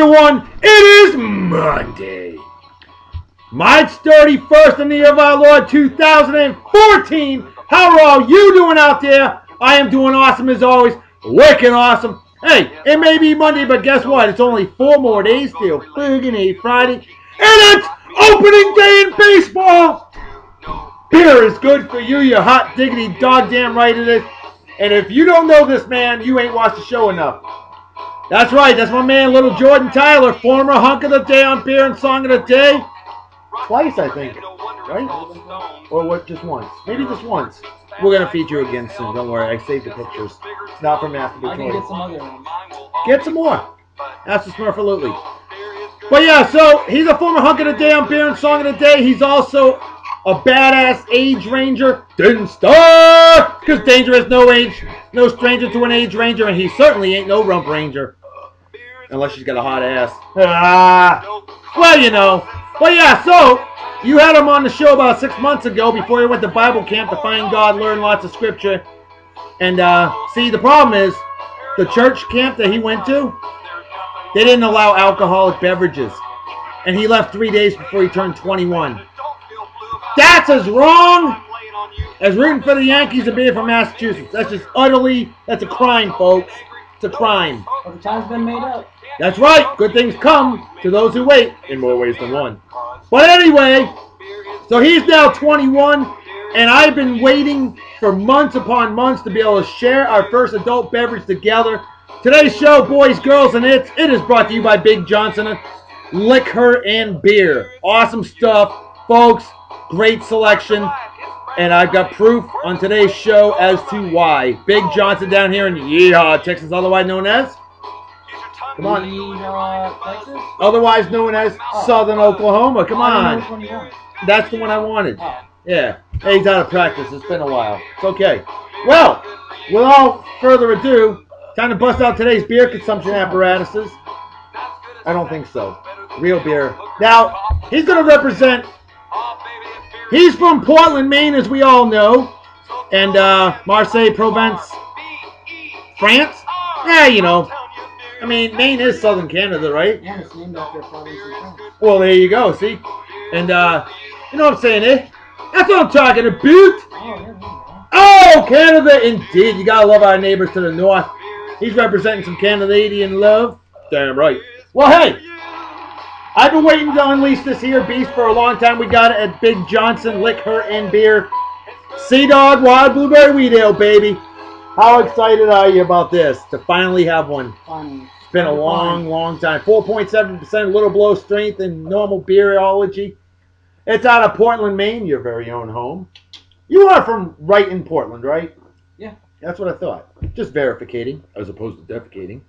everyone. It is Monday, March 31st in the year of our Lord 2014. How are all you doing out there? I am doing awesome as always. Wicked awesome. Hey, it may be Monday, but guess what? It's only 4 more days till friggin' Friday. And it's opening day in baseball. Beer is good for you, you hot diggity dog damn right it is. And if you don't know this man, you ain't watched the show enough. That's right, that's my man, little Jordan Tyler, former hunk of the day on Beer and Song of the Day. Twice, I think, right? Or what, just once? Maybe just once. We're going to feature you again soon, don't worry, I saved the pictures. It's not for masturbatory. I can get some other ones. Get some more. That's the Smurfalutely. But yeah, so he's a former hunk of the day on Beer and Song of the Day. He's also a badass age ranger. Didn't start! Because danger is no age, no stranger to an age ranger, and he certainly ain't no rump ranger. Unless she's got a hot ass. Well, you know. But yeah, so you had him on the show about 6 months ago before he went to Bible camp to find God, learn lots of scripture. And see, the problem is, the church camp that he went to, they didn't allow alcoholic beverages. And he left 3 days before he turned 21. That's as wrong as rooting for the Yankees and being from Massachusetts. That's just utterly, that's a crime, folks. It's a crime. Well, the time's been made up. That's right. Good things come to those who wait in more ways than one. But anyway, so he's now 21, and I've been waiting for months upon months to be able to share our first adult beverage together. Today's show, boys, girls, and it is brought to you by Big Johnson Liquor and Beer. Awesome stuff, folks. Great selection. And I've got proof on today's show as to why. Big Johnson down here in Yeehaw, Texas, otherwise known as? Come on. Texas? Otherwise known as Southern Oklahoma. Come on. Which one you want? That's the one I wanted. Oh. Yeah. Hey, he's out of practice. It's been a while. It's okay. Well, without further ado, time to bust out today's beer consumption apparatuses. I don't think so. Real beer. Now, he's going to represent... He's from Portland, Maine, as we all know. And Marseille, Provence, France. Yeah, you know. I mean, Maine is southern Canada, right? Yeah, it's named after a province in France. Well, there you go, see? And, you know what I'm saying, eh? That's what I'm talking about. Oh, Canada, indeed. You gotta love our neighbors to the north. He's representing some Canadian love. Damn right. Well, hey. I've been waiting to unleash this here beast for a long time. We got it at Big Johnson Liquor and Beer. Sea Dog Wild Blueberry Wheat Ale, baby. How excited are you about this? To finally have one. Finally. It's been a long time. 4.7% little below strength and normal beerology. It's out of Portland, Maine, your very own home. You are from right in Portland, right? Yeah. That's what I thought. Just verificating as opposed to defecating.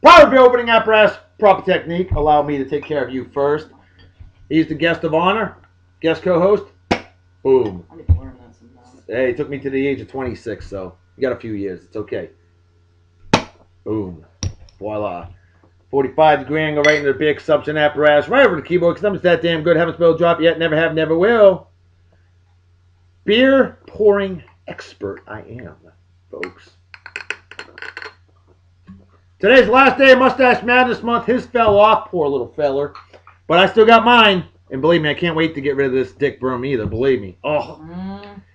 Proper beer opening apparatus, proper technique. Allow me to take care of you first. He's the guest of honor, guest co-host. Boom. I need to learn that sometime. Hey, it took me to the age of 26, so you got a few years. It's okay. Boom. Voila. 45-degree angle right into the beer consumption apparatus. Right over the keyboard because I'm just that damn good. Haven't spilled a drop yet. Never have, never will. Beer pouring expert I am, folks. Today's the last day of Mustache Madness Month. His fell off, poor little feller. But I still got mine. And believe me, I can't wait to get rid of this dick broom either. Believe me. Oh.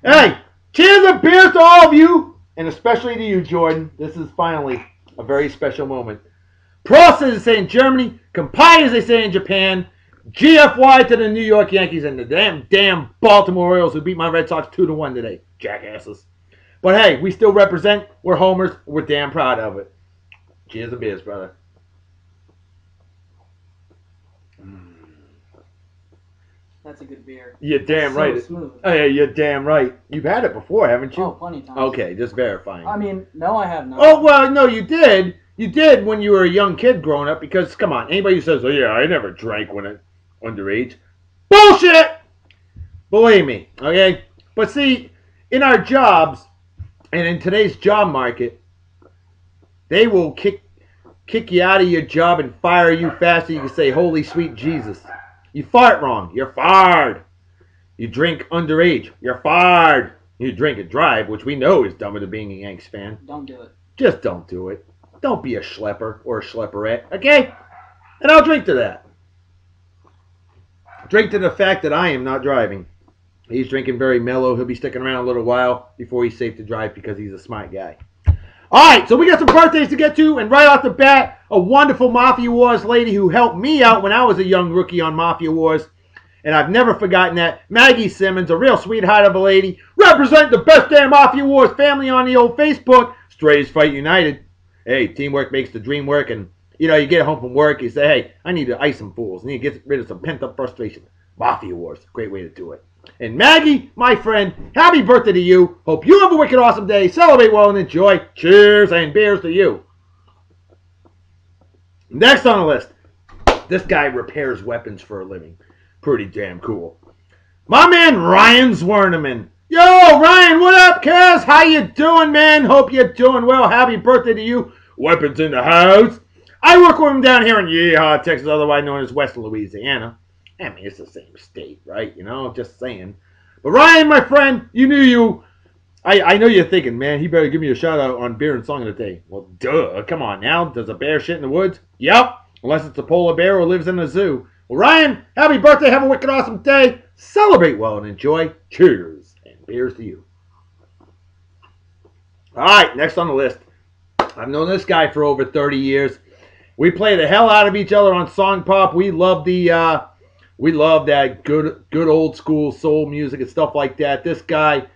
Hey, cheers and beers to all of you. And especially to you, Jordan. This is finally a very special moment. Prost, as they say in Germany. Kampai, as they say in Japan. GFY to the New York Yankees and the damn Baltimore Orioles who beat my Red Sox 2-1 today. Jackasses. But hey, we still represent. We're homers. We're damn proud of it. Cheers and beers, brother. That's a good beer. You're damn right. So smooth. Oh, yeah, you're damn right. You've had it before, haven't you? Oh, plenty of times. Okay, just verifying. I mean, no, I have not. Oh, well, no, you did. You did when you were a young kid growing up because, come on, anybody who says, oh, yeah, I never drank when I was underage. Bullshit! Believe me, okay? But see, in our jobs, and in today's job market, they will kick you out of your job and fire you faster you can say, holy sweet Jesus. You fart wrong, you're fired. You drink underage, you're fired. You drink and drive, which we know is dumber than being a Yanks fan. Don't do it. Just don't do it. Don't be a schlepper or a schlepperette, okay? And I'll drink to that. Drink to the fact that I am not driving. He's drinking very mellow. He'll be sticking around a little while before he's safe to drive because he's a smart guy. All right, so we got some birthdays to get to. And right off the bat, a wonderful Mafia Wars lady who helped me out when I was a young rookie on Mafia Wars. And I've never forgotten that. Maggie Simmons, a real sweetheart of a lady, representing the best damn Mafia Wars family on the old Facebook. Strays Fight United. Hey, teamwork makes the dream work. And, you know, you get home from work, you say, hey, I need to ice some fools. I need to get rid of some pent-up frustration. Mafia Wars, great way to do it. And Maggie, my friend, happy birthday to you. Hope you have a wicked awesome day. Celebrate well and enjoy. Cheers and beers to you. Next on the list, this guy repairs weapons for a living. Pretty damn cool. My man Ryan Zwerneman. Yo, Ryan, what up, cuz? How you doing, man? Hope you're doing well. Happy birthday to you. Weapons in the house. I work with him down here in Yeehaw, Texas, otherwise known as West Louisiana. I mean, it's the same state, right? You know, just saying. But Ryan, my friend, you knew you. I know you're thinking, man, he better give me a shout out on Beer and Song of the Day. Well, duh. Come on now. Does a bear shit in the woods? Yep. Unless it's a polar bear or lives in a zoo. Well, Ryan, happy birthday. Have a wicked awesome day. Celebrate well and enjoy. Cheers and beers to you. All right, next on the list. I've known this guy for over 30 years. We play the hell out of each other on Song Pop. We love the... We love that good old school soul music and stuff like that. This guy,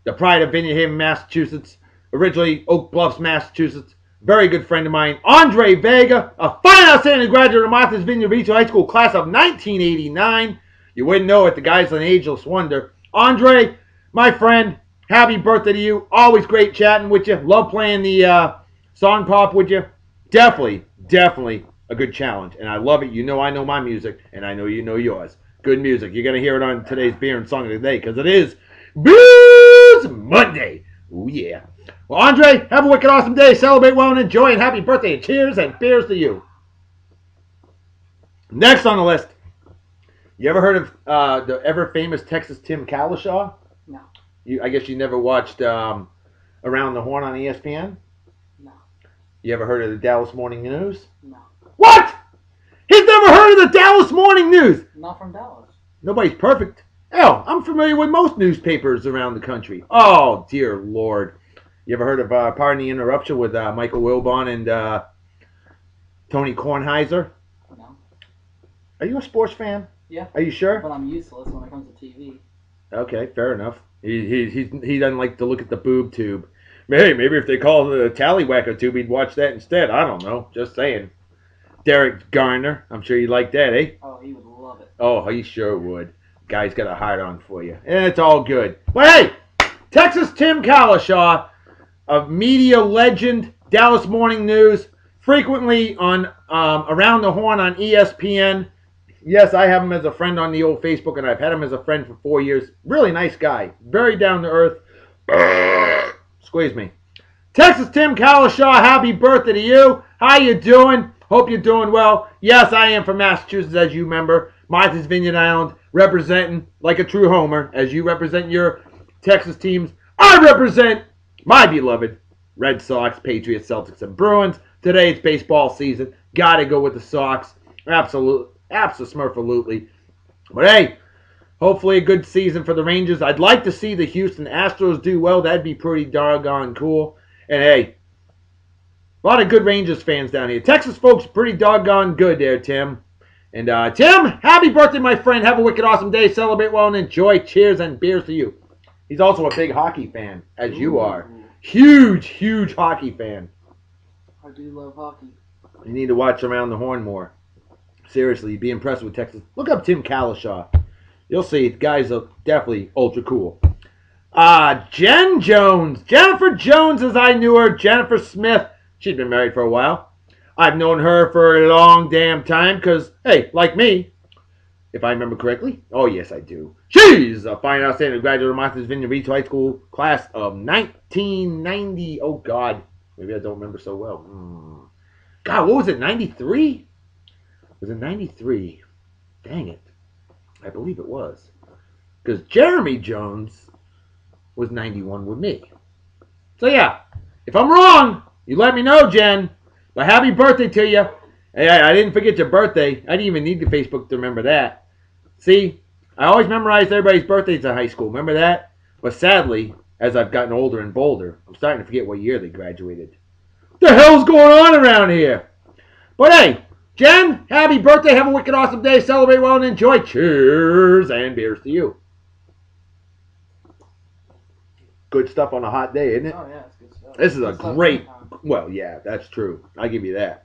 the pride of Vineyard Haven, Massachusetts, originally Oak Bluffs, Massachusetts, very good friend of mine, Andre Vega, a fine outstanding graduate of Martha's Vineyard Regional High School class of 1989. You wouldn't know it, the guy's an ageless wonder. Andre, my friend, happy birthday to you. Always great chatting with you. Love playing the Song Pop with you. Definitely a good challenge, and I love it. You know I know my music, and I know you know yours. Good music. You're going to hear it on today's Beer and Song of the Day, because it is Booze Monday. Oh, yeah. Well, Andre, have a wicked awesome day. Celebrate well and enjoy, and happy birthday, and cheers and beers to you. Next on the list, you ever heard of the ever-famous Texas Tim Cowlishaw? No. I guess you never watched Around the Horn on ESPN? No. You ever heard of the Dallas Morning News? No. What? He's never heard of the Dallas Morning News. Not from Dallas. Nobody's perfect. Hell, I'm familiar with most newspapers around the country. Oh, dear Lord. You ever heard of Pardon the Interruption with Michael Wilbon and Tony Kornheiser? No. Are you a sports fan? Yeah. Are you sure? But I'm useless when it comes to TV. Okay, fair enough. He doesn't like to look at the boob tube. Hey, maybe if they call it a tallywhacker tube, he'd watch that instead. I don't know. Just saying. Derek Garner. I'm sure you'd like that, eh? Oh, he would love it. Oh, he sure would. Guy's got a hard on for you. And it's all good. But hey, Texas Tim Cowlishaw, a media legend, Dallas Morning News, frequently on Around the Horn on ESPN. Yes, I have him as a friend on the old Facebook, and I've had him as a friend for 4 years. Really nice guy. Very down to earth. Squeeze me. Texas Tim Cowlishaw, happy birthday to you. How you doing? Hope you're doing well. Yes, I am from Massachusetts, as you remember. Martha's Vineyard Island, representing like a true homer. As you represent your Texas teams, I represent my beloved Red Sox, Patriots, Celtics, and Bruins. Today it's baseball season. Gotta go with the Sox. Absolutely. But hey, hopefully a good season for the Rangers. I'd like to see the Houston Astros do well. That'd be pretty doggone cool. And hey, a lot of good Rangers fans down here. Texas folks, pretty doggone good there, Tim. And Tim, happy birthday, my friend. Have a wicked awesome day. Celebrate well and enjoy. Cheers and beers to you. He's also a big hockey fan, as you are. Huge hockey fan. I do love hockey. You need to watch Around the Horn more. Seriously, be impressed with Texas. Look up Tim Cowlishaw. You'll see, the guy's definitely ultra cool. Jen Jones. Jennifer Jones, as I knew her. Jennifer Smith. She's been married for a while. I've known her for a long damn time because, hey, like me, if I remember correctly, oh yes I do, she's a fine outstanding graduate of Martha's Vineyard Regional High School class of 1990. Oh God, maybe I don't remember so well. God, what was it, 93? Was it 93? Dang it. I believe it was. Because Jeremy Jones was 91 with me. So yeah, if I'm wrong, you let me know, Jen. But happy birthday to you. Hey, I didn't forget your birthday. I didn't even need the Facebook to remember that. See, I always memorized everybody's birthdays in high school. Remember that? But sadly, as I've gotten older and bolder, I'm starting to forget what year they graduated. What the hell's going on around here? But hey, Jen, happy birthday. Have a wicked awesome day. Celebrate well and enjoy. Cheers and beers to you. Good stuff on a hot day, isn't it? Oh, yeah, it's good stuff. This is a Good stuff great... anytime. Well, yeah, that's true. I'll give you that.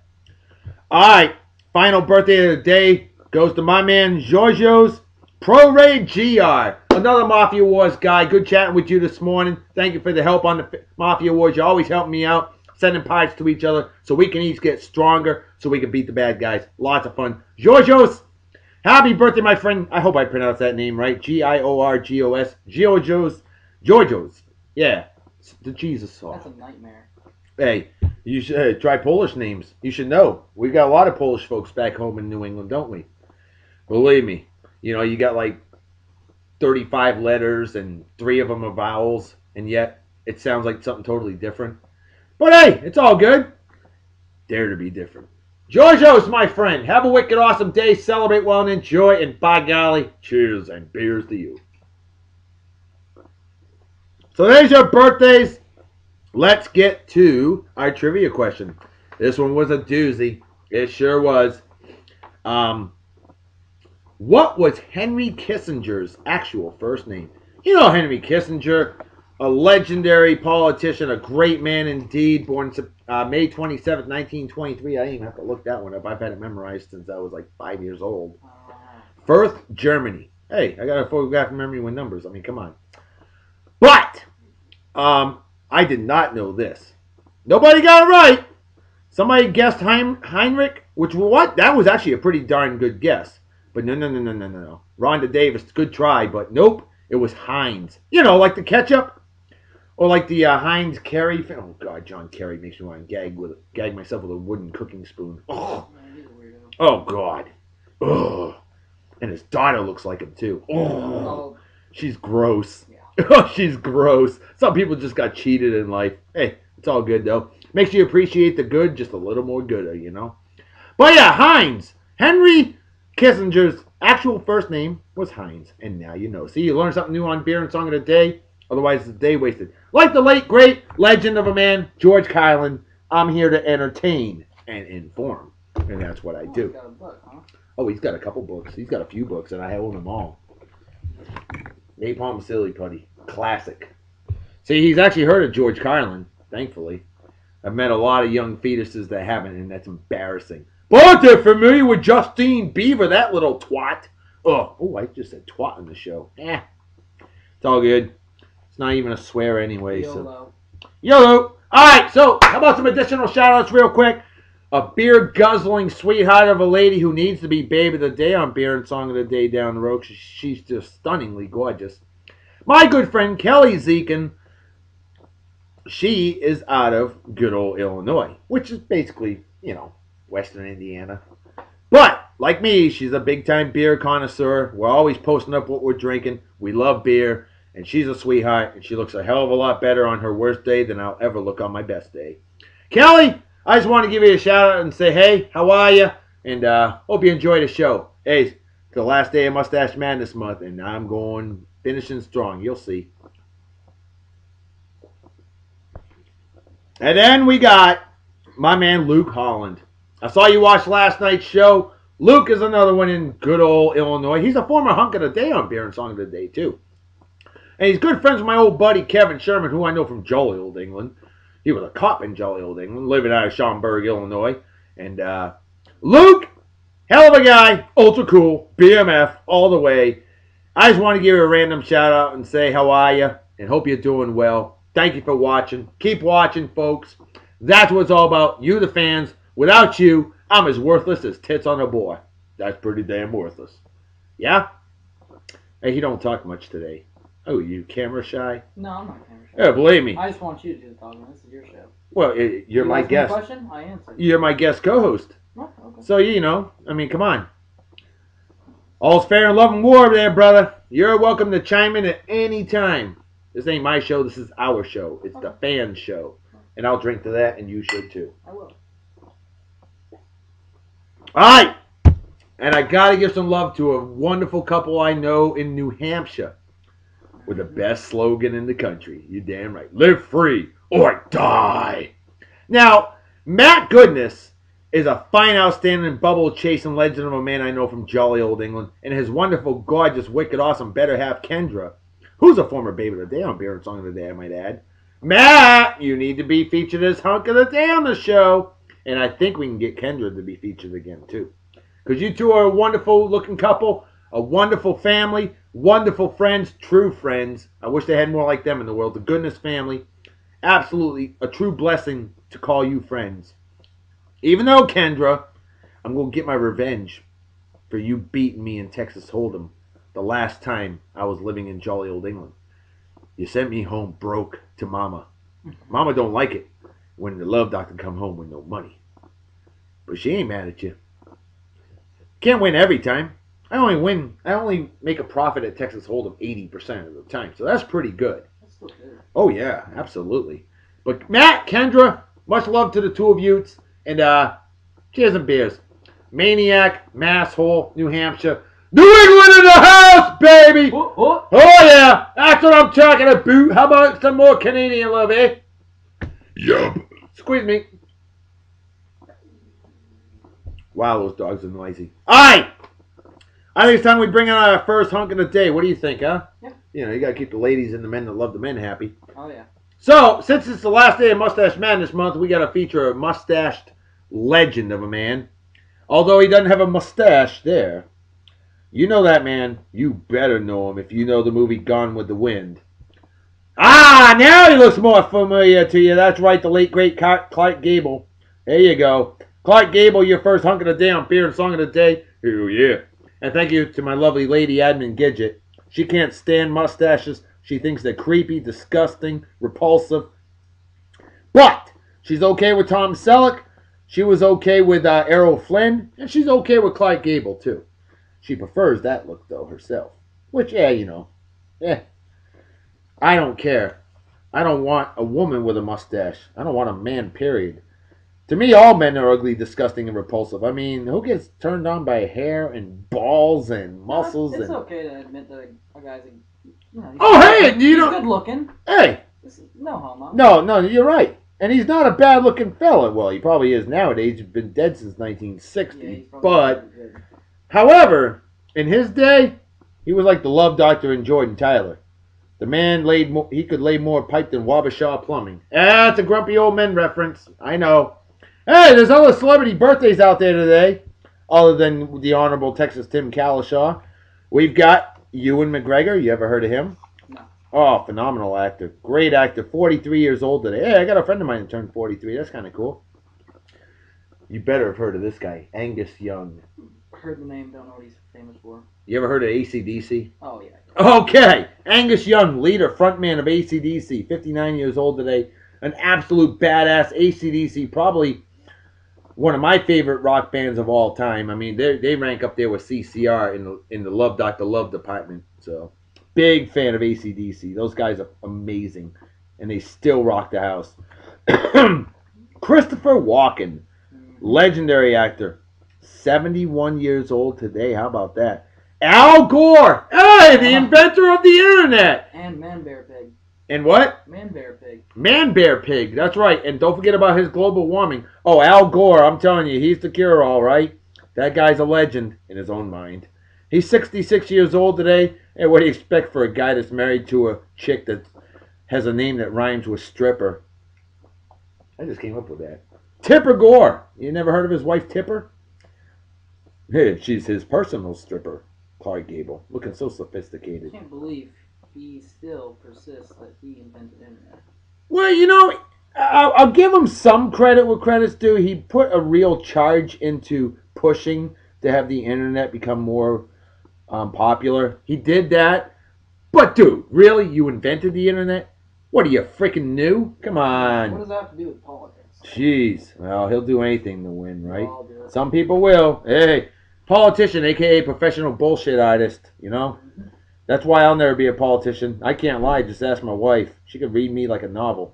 All right, final birthday of the day goes to my man Giorgos, Pro Raid GR, another Mafia Wars guy. Good chatting with you this morning. Thank you for the help on the Mafia Wars. You always help me out, sending parts to each other so we can each get stronger, so we can beat the bad guys. Lots of fun. Giorgos, happy birthday, my friend. I hope I pronounced that name right. Giorgos. Giorgos. Yeah, it's the Jesus sauce. That's a nightmare. Hey, you should try Polish names. You should know. We got a lot of Polish folks back home in New England, don't we? Believe me. You know, you got like 35 letters and 3 of them are vowels, and yet it sounds like something totally different. But hey, it's all good. Dare to be different. Giorgos, my friend, have a wicked awesome day. Celebrate well and enjoy, and by golly, cheers and beers to you. So there's your birthdays. Let's get to our trivia question. This one was a doozy. It sure was. What was Henry Kissinger's actual first name? You know Henry Kissinger, a legendary politician, a great man indeed, born May 27th, 1923. I didn't even have to look that one up. I've had it memorized since I was like 5 years old. Firth, Germany. Hey, I got a photographic memory with numbers. I mean, come on. But, I did not know this. Nobody got it right. Somebody guessed Heinrich, which what? That was actually a pretty darn good guess. But no. Rhonda Davis, good try, but nope. It was Heinz. You know, like the ketchup, or like the Heinz Kerry. Oh God, John Kerry makes me want to gag myself with a wooden cooking spoon. Oh God. Ugh. And his daughter looks like him too. Oh, she's gross. Oh, she's gross. Some people just got cheated in life. Hey, it's all good, though. Makes you appreciate the good just a little more gooder, you know? But yeah, Heinz. Henry Kissinger's actual first name was Heinz. And now you know. See, you learn something new on Beer and Song of the Day. Otherwise, it's a day wasted. Like the late, great legend of a man, George Carlin, I'm here to entertain and inform. And that's what I do. He's got a book, huh? Oh, he's got a couple books. He's got a few books, and I own them all. Napalm Silly Putty. Classic. See, he's actually heard of George Carlin, thankfully. I've met a lot of young fetuses that haven't, and that's embarrassing. But they're familiar with Justine Bieber, that little twat. Oh, I just said twat on the show. It's all good. It's not even a swear anyway. YOLO. So. YOLO. All right, so how about some additional shout-outs real quick? A beer-guzzling sweetheart of a lady who needs to be Babe of the Day on Beer and Song of the Day down the road. She's just stunningly gorgeous. My good friend Kelly Zekin, she is out of good old Illinois, which is basically, you know, Western Indiana. But, like me, she's a big-time beer connoisseur. We're always posting up what we're drinking. We love beer, and she's a sweetheart, and she looks a hell of a lot better on her worst day than I'll ever look on my best day. Kelly, I just want to give you a shout-out and say, hey, how are you? And hope you enjoy the show. Hey, it's the last day of Mustache Madness month, and I'm going finishing strong. You'll see. And then we got my man Luke Holland. I saw you watch last night's show. Luke is another one in good old Illinois. He's a former hunk of the day on Beer and Song of the Day, too. And he's good friends with my old buddy Kevin Sherman, who I know from jolly old England. He was a cop in jolly old England, living out of Schaumburg, Illinois. And Luke, hell of a guy, ultra cool, BMF, all the way. I just want to give you a random shout out and say how are you, and hope you're doing well. Thank you for watching. Keep watching, folks. That's what it's all about. You, the fans. Without you, I'm as worthless as tits on a boy. That's pretty damn worthless. Yeah? Hey, you don't talk much today. Oh, you camera shy? No, I'm not camera shy. Yeah, believe me. I just want you to do the talking. This is your show. Well, you're my guest. Question? I answered. You're my guest co-host. Oh, okay. So, you know, I mean, come on. All's fair in love and war there, brother. You're welcome to chime in at any time. This ain't my show. This is our show. It's the fan show. And I'll drink to that, and you should too. I will. Alright. And I gotta give some love to a wonderful couple I know in New Hampshire. With the best slogan in the country. You damn right. Live free or die. Now, Matt Goodness is a fine, outstanding, bubble-chasing legend of a man I know from jolly old England, and his wonderful, gorgeous, wicked, awesome better half, Kendra, who's a former baby of the day on Beer and Song of the Day, I might add. Matt, you need to be featured as Hunk of the Day on the show. And I think we can get Kendra to be featured again, too. Because you two are a wonderful-looking couple, a wonderful family, wonderful friends, true friends. I wish they had more like them in the world. The Goodness family. Absolutely a true blessing to call you friends. Even though, Kendra, I'm going to get my revenge for you beating me in Texas Hold'em the last time I was living in jolly old England. You sent me home broke to Mama. Mama don't like it when the love doctor come home with no money. But she ain't mad at you. Can't win every time. I only make a profit at Texas Hold'em 80% of the time. So that's pretty good. That's still good. Oh, yeah, absolutely. But Matt, Kendra, much love to the two of you. And cheers and beers. Maniac, Masshole, New Hampshire. New England in the house, baby! What? Oh, yeah, that's what I'm talking about. How about some more Canadian love, eh? Yup. Squeeze me. Wow, those dogs are noisy. All right. I think it's time we bring in our first hunk of the day. What do you think, huh? Yeah. You know, you got to keep the ladies and the men that love the men happy. Oh, yeah. So, since it's the last day of Mustache Madness month, we got to feature a mustached legend of a man. Although he doesn't have a mustache there. You know that man. You better know him if you know the movie Gone with the Wind. Ah, now he looks more familiar to you. That's right, the late, great Clark Gable. There you go. Clark Gable, your first hunk of the day on Beer and Song of the Day. Hell yeah. And thank you to my lovely lady admin, Gidget. She can't stand mustaches. She thinks they're creepy, disgusting, repulsive. But she's okay with Tom Selleck. She was okay with Errol Flynn. And she's okay with Clark Gable, too. She prefers that look, though, herself. Which, yeah, you know. I don't care. I don't want a woman with a mustache. I don't want a man, period. To me, all men are ugly, disgusting, and repulsive. I mean, who gets turned on by hair and balls and muscles? It's okay to admit that a guy's he's good looking. Hey! No homo. No, you're right. And he's not a bad-looking fella. Well, he probably is nowadays. He's been dead since 1960. Yeah, but, however, in his day, he was like the love doctor in Jordan Tyler. The man he could lay more pipe than Wabasha Plumbing. That's a grumpy old men reference. I know. Hey, there's other celebrity birthdays out there today, other than the Honorable Texas Tim Cowlishaw. We've got Ewan McGregor. You ever heard of him? No. Oh, phenomenal actor. Great actor. 43 years old today. Hey, I got a friend of mine that turned 43. That's kind of cool. You better have heard of this guy, Angus Young. Heard the name, don't know what he's famous for. You ever heard of AC/DC? Oh, yeah. Okay. Angus Young, leader, frontman of AC/DC. 59 years old today. An absolute badass. AC/DC, probably one of my favorite rock bands of all time. I mean, they rank up there with CCR in the Love Dr. Love department. So, big fan of AC/DC. Those guys are amazing, and they still rock the house. Christopher Walken, legendary actor, 71 years old today. How about that? Al Gore, hey, the inventor of the internet. And Man Bear Pig. And what? Man Bear Pig. Man Bear Pig, that's right. And don't forget about his global warming. Oh, Al Gore, I'm telling you, he's the cure, all right. That guy's a legend in his own mind. He's 66 years old today. And what do you expect for a guy that's married to a chick that has a name that rhymes with stripper? I just came up with that. Tipper Gore. You never heard of his wife, Tipper? Hey, she's his personal stripper. Clark Gable. Looking so sophisticated. I can't believe he still persists that he invented the internet. Well, you know, I'll give him some credit where credit's due. He put a real charge into pushing to have the internet become more popular. He did that. But, dude, really? You invented the internet? What, are you freaking new? Come on. What does that have to do with politics? Jeez. Well, he'll do anything to win, right? I'll do it. Some people will. Hey, politician, a.k.a. professional bullshit artist, you know? That's why I'll never be a politician. I can't lie. Just ask my wife. She could read me like a novel.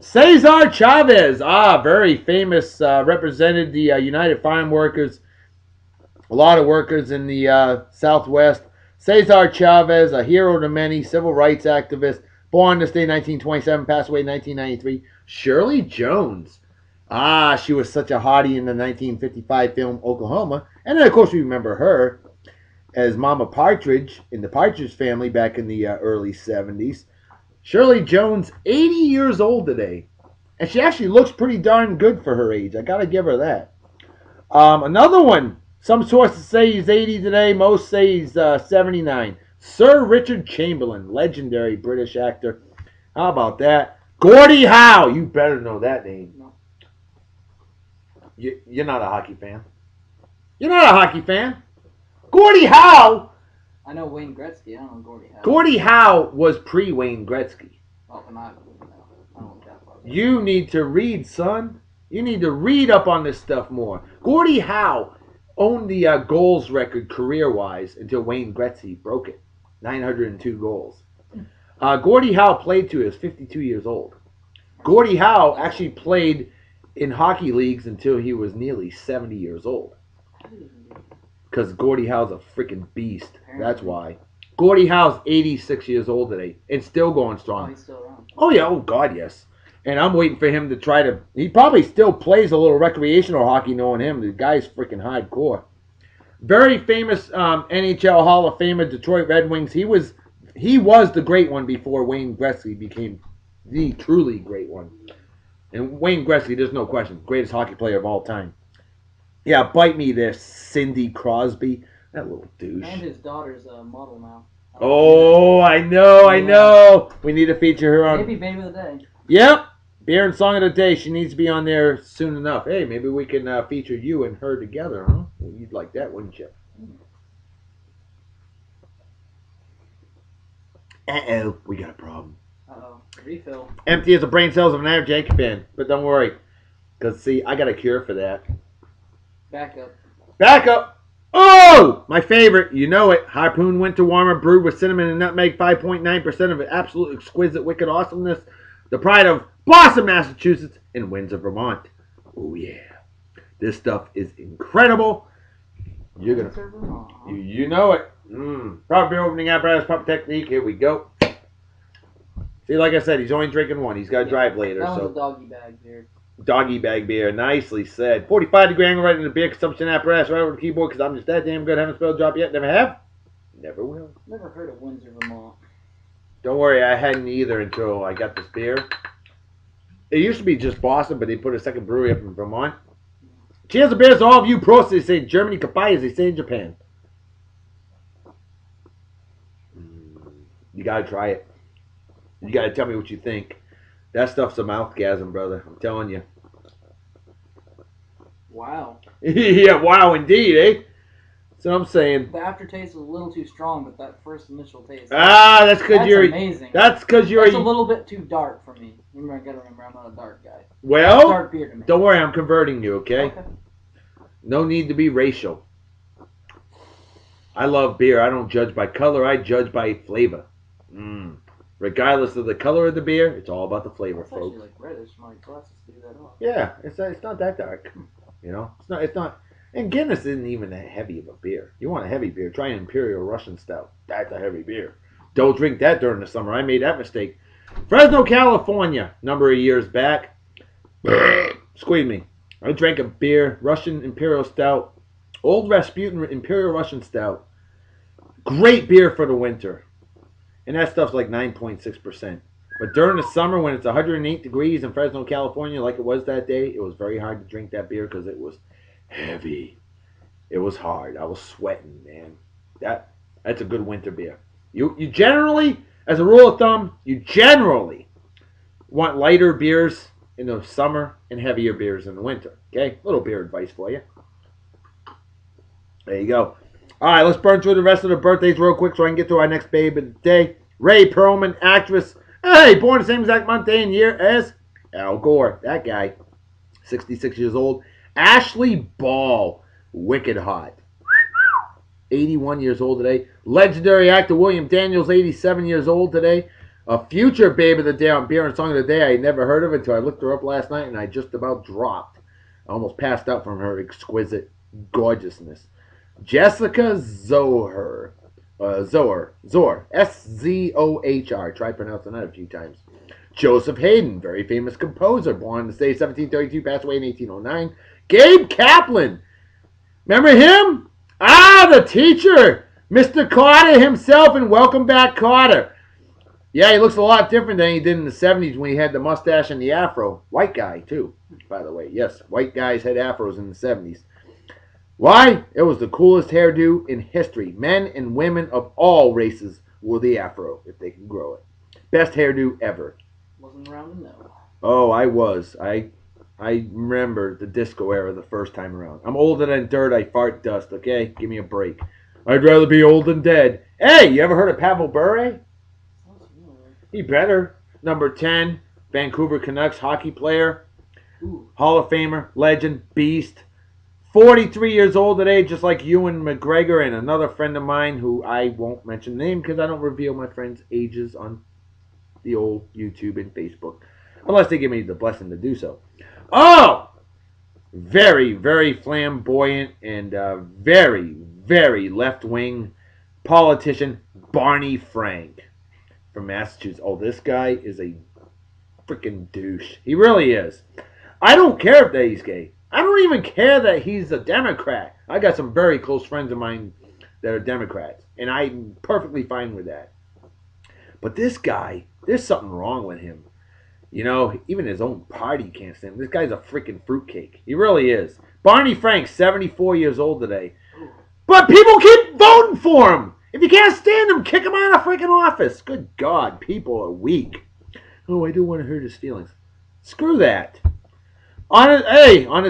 Cesar Chavez, very famous, represented the United Farm Workers, a lot of workers in the Southwest. Cesar Chavez, a hero to many, civil rights activist, born this day 1927, passed away 1993. Shirley Jones, she was such a hottie in the 1955 film Oklahoma, and then of course we remember her as Mama Partridge in the Partridge Family back in the early 70s. Shirley Jones, 80 years old today. And she actually looks pretty darn good for her age. I got to give her that. Another one. Some sources say he's 80 today. Most say he's 79. Sir Richard Chamberlain, legendary British actor. How about that? Gordie Howe. You better know that name. No. You're not a hockey fan. You're not a hockey fan. Gordie Howe. I know Wayne Gretzky. I don't know Gordie Howe. Gordie Howe was pre-Wayne Gretzky. Oh, but not. I don't know that part. You need to read, son. You need to read up on this stuff more. Gordie Howe owned the goals record career-wise until Wayne Gretzky broke it. 902 goals. Gordie Howe played till he was 52 years old. Gordie Howe actually played in hockey leagues until he was nearly 70 years old. Because Gordie Howe's a freaking beast. That's why. Gordie Howe's 86 years old today and still going Oh, strong. he's still around. Oh, yeah. Oh, God, yes. And I'm waiting for him to try to... He probably still plays a little recreational hockey knowing him. The guy's freaking hardcore. Very famous NHL Hall of Famer, Detroit Red Wings. He was the great one before Wayne Gretzky became the truly great one. And Wayne Gretzky, there's no question, greatest hockey player of all time. Yeah, bite me there, Cindy Crosby. That little douche. And his daughter's a model now. Oh, I know. We need to feature her on... Maybe Baby of the Day. Yep. Beer and Song of the Day. She needs to be on there soon enough. Hey, maybe we can feature you and her together, huh? Well, you'd like that, wouldn't you? Uh-oh. We got a problem. Uh-oh. Refill. Empty as the brain cells of an average Yankee fan. But don't worry. Because, see, I got a cure for that. Back up. Oh! My favorite. You know it. Harpoon Winter Warmer brewed with cinnamon and nutmeg. 5.9% of it. Absolute exquisite, wicked awesomeness. The pride of Boston, Massachusetts, and Windsor, Vermont. Oh, yeah. This stuff is incredible. You're going to... You know it. Proper beer opening apparatus, proper technique. Here we go. See, like I said, he's only drinking one. He's got to drive later. That so was a doggy bag beer. Doggy bag beer. Nicely said. 45-degree angle right in the beer consumption apparatus right over the keyboard because I'm just that damn good. Haven't spelled drop yet. Never have. Never will. Never heard of Windsor, Vermont. Don't worry, I hadn't either until I got this beer. It used to be just Boston, but they put a second brewery up in Vermont. Cheers to beers to all of you pros, they say in Germany, Kapai, as they say in Japan. You gotta try it. You gotta tell me what you think. That stuff's a mouthgasm, brother. I'm telling you. Wow. Yeah, wow indeed, eh? That's what I'm saying. The aftertaste is a little too strong, but that first initial taste. That's because you're amazing. That's because you're It's a little bit too dark for me. I gotta remember, I'm not a dark guy. Well, Dark beer to me. don't worry, I'm converting you, okay? No need to be racial. I love beer. I don't judge by color. I judge by flavor. Regardless of the color of the beer, it's all about the flavor, It's folks. actually like reddish. My glasses do that off. Yeah, it's not that dark. You know, it's not. And Guinness isn't even that heavy of a beer. You want a heavy beer? Try an Imperial Russian Stout. That's a heavy beer. Don't drink that during the summer. I made that mistake. Fresno, California, number of years back. Excuse me. I drank a beer, Russian Imperial Stout, Old Rasputin Imperial Russian Stout. Great beer for the winter. And that stuff's like 9.6%. But during the summer when it's 108 degrees in Fresno, California, like it was that day, it was very hard to drink that beer because it was heavy. It was hard. I was sweating, man. That's a good winter beer. You generally, as a rule of thumb, you generally want lighter beers in the summer and heavier beers in the winter. Okay? Little beer advice for you. There you go. All right, let's burn through the rest of the birthdays real quick so I can get to our next babe of the day. Ray Perlman, actress. Hey, born the same exact month, day, and year as Al Gore. That guy, 66 years old. Ashley Ball, wicked hot. 81 years old today. Legendary actor William Daniels, 87 years old today. A future babe of the day on Beer and Song of the Day. I had never heard of it until I looked her up last night, and I just about dropped. I almost passed out from her exquisite gorgeousness. Jessica Zohr. Zor. S-Z-O-H-R. Try pronouncing that a few times. Joseph Haydn, very famous composer, born in the state of 1732, passed away in 1809. Gabe Kaplan. Remember him? Ah, the teacher. Mr. Carter himself, and welcome back, Carter. Yeah, he looks a lot different than he did in the 70s when he had the mustache and the afro. White guy, too, by the way. Yes, white guys had afros in the 70s. Why? It was the coolest hairdo in history. Men and women of all races wore the afro, if they can grow it. Best hairdo ever. Wasn't around to know. Oh, I was. I remember the disco era the first time around. I'm older than dirt. I fart dust, okay? Give me a break. I'd rather be old than dead. Hey, you ever heard of Pavel Bure? He better. Number 10, Vancouver Canucks hockey player. Ooh. Hall of Famer, legend, beast. 43 years old today, just like Ewan McGregor and another friend of mine who I won't mention the name because I don't reveal my friends' ages on the old YouTube and Facebook. Unless they give me the blessing to do so. Oh! Very, very flamboyant and very, very left-wing politician, Barney Frank from Massachusetts. Oh, this guy is a freaking douche. He really is. I don't care that he's gay. I don't even care that he's a Democrat. I got some very close friends of mine that are Democrats, and I'm perfectly fine with that. But this guy, there's something wrong with him. You know, even his own party can't stand him. This guy's a freaking fruitcake. He really is. Barney Frank, 74 years old today. But people keep voting for him. If you can't stand him, kick him out of freaking office. Good God, people are weak. Oh, I do want to hurt his feelings. Screw that. On this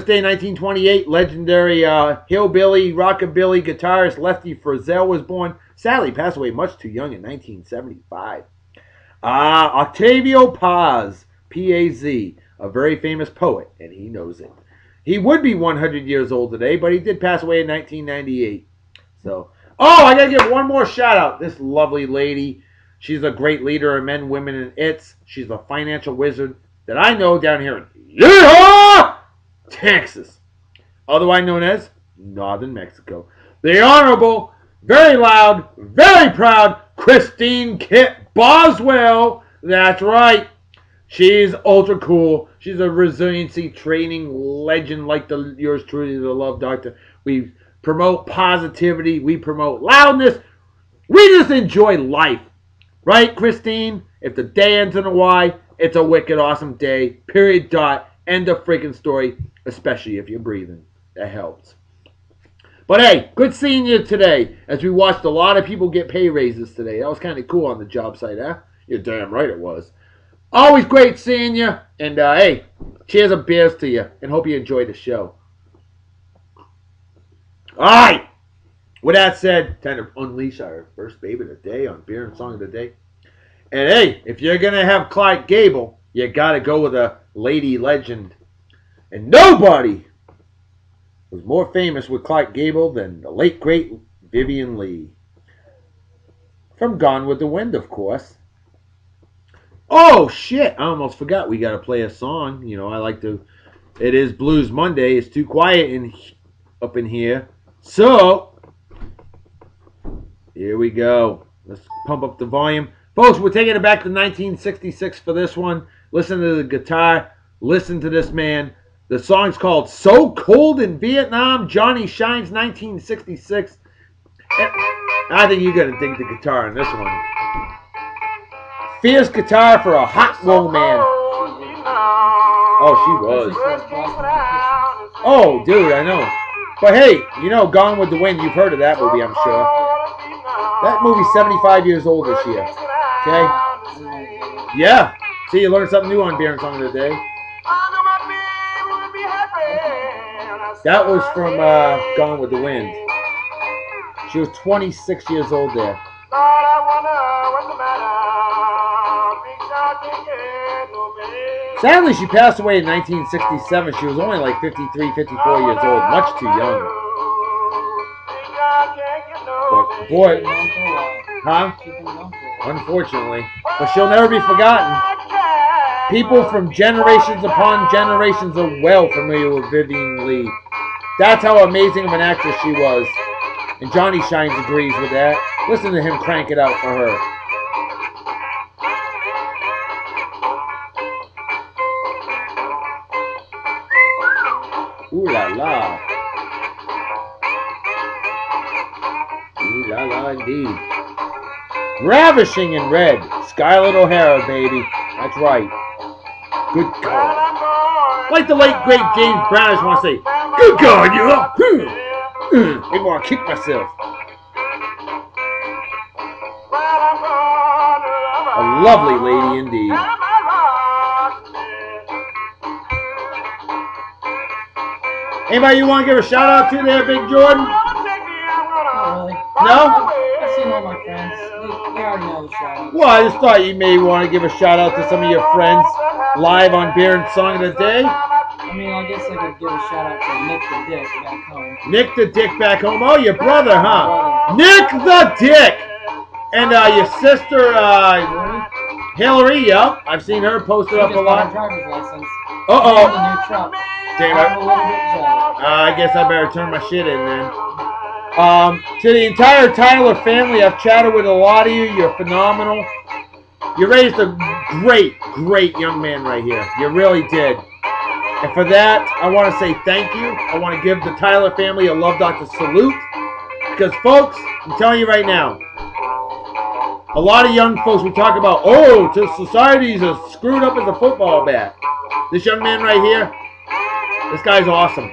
day, 1928, legendary hillbilly, rockabilly guitarist Lefty Frizzell was born. Sadly, passed away much too young in 1975. Octavio Paz, P-A-Z, a very famous poet, and he knows it. He would be 100 years old today, but he did pass away in 1998. So, oh, I gotta give one more shout out. This lovely lady, she's a great leader of men, women, and its. She's a financial wizard that I know down here in Yeehaw, Texas, otherwise known as Northern Mexico. The Honorable, very loud, very proud, Christine Kit Boswell. That's right. She's ultra cool. She's a resiliency training legend like yours truly, the Love Doctor. We promote positivity. We promote loudness. We just enjoy life. Right, Christine? If the day ends in a Y, it's a wicked awesome day. Period. Dot. End of freaking story. Especially if you're breathing. That helps. But hey, good seeing you today. As we watched a lot of people get pay raises today. That was kind of cool on the job site, huh? You're damn right it was. Always great seeing you. And hey, cheers of beers to you. And hope you enjoyed the show. Alright. With that said, time to unleash our first baby of the day on Beer and Song of the Day. And hey, if you're going to have Clark Gable, you got to go with a lady legend. And nobody was more famous with Clark Gable than the late, great Vivien Leigh. From Gone with the Wind, of course. Oh, shit. I almost forgot we got to play a song. You know, I like to... It is Blues Monday. It's too quiet up in here. So... Here we go. Let's pump up the volume. Folks, we're taking it back to 1966 for this one. Listen to the guitar. Listen to this man. The song's called So Cold in Vietnam. Johnny Shines, 1966. And I think you're going to dig the guitar in this one. Fierce guitar for a hot woman. Oh, she was. Oh, dude, I know. But hey, you know Gone with the Wind. You've heard of that movie, I'm sure. That movie's 75 years old this year. Okay? Yeah. See, you learned something new on Beer and Song of the Day. That was from Gone with the Wind. She was 26 years old there. Sadly, she passed away in 1967. She was only like 53, 54 years old. Much too young. But boy, huh? unfortunately. But she'll never be forgotten. People from generations upon generations are well familiar with Vivien Leigh. That's how amazing of an actress she was. And Johnny Shines agrees with that. Listen to him crank it out for her. Ooh la la. Ooh la la indeed. Ravishing in red. Scarlett O'Hara, baby. That's right. Good God. Like the late, great James Brown, I just want to say, good God, you up? Maybe I want to kick myself. A lovely lady indeed. Anybody you want to give a shout out to there, Big Jordan? Not really. No? I've seen all my friends. They already know the shout. Well, I just thought you may want to give a shout out to some of your friends live on Beer and Song of the Day. I mean, I guess I could give a shout out to Nick the Dick back home. Nick the Dick back home. Oh, your brother, huh? Nick the Dick! And your sister, Hillary, yep. I've seen her posted up a lot. Driver's license. Uh-oh. And a new truck. Damn I'm a little bit jealous. I guess I better turn my shit in then. To the entire Tyler family, I've chatted with a lot of you. You're phenomenal. You raised a great, great young man right here. You really did. And for that, I want to say thank you. I want to give the Tyler family a Love Doctor salute. Because, folks, I'm telling you right now, a lot of young folks will talk about, oh, society's as screwed up as a football bat. This young man right here, this guy's awesome.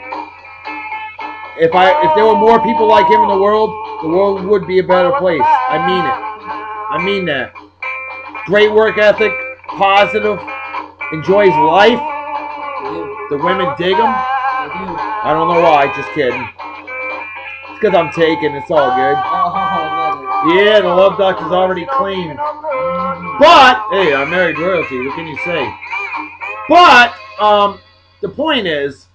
If there were more people like him in the world would be a better place. I mean it. I mean that. Great work ethic, positive, enjoys life. The women dig him. I don't know why, just kidding. It's because I'm taken, it's all good. Yeah, the Love Doctor's already claimed. But, hey, I'm married royalty, what can you say? But, the point is,